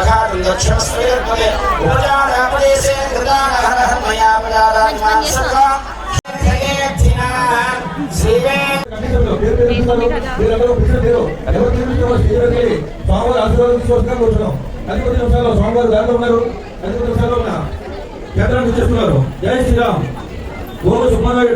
शाखां दक्षिणस्वेर्पदे उपजानापदेशे कृतानहरः मया पदारात्मान् सर्वा జై శ్రీరామ్ ఓం సుబ్రహ్మణ్య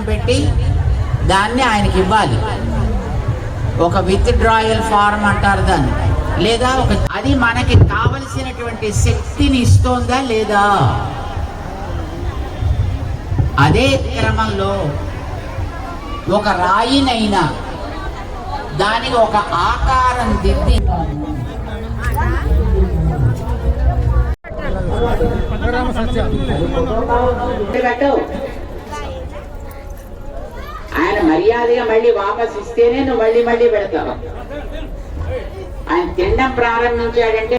పెట్టి దాన్ని ఆయనకి ఇవ్వాలి. ఒక విత్ డ్రాయల్ ఫార్మ్ అంటారు దాన్ని. లేదా అది మనకి కావలసినటువంటి శక్తిని ఇస్తోందా లేదా? అదే క్రమంలో ఒక రాయినైనా దానికి ఒక ఆకారం దిద్ది ఆయన మర్యాదగా మళ్ళీ వాపస్ ఇస్తేనే నువ్వు మళ్ళీ పెడతావు. ఆయన తినడం ప్రారంభించాడంటే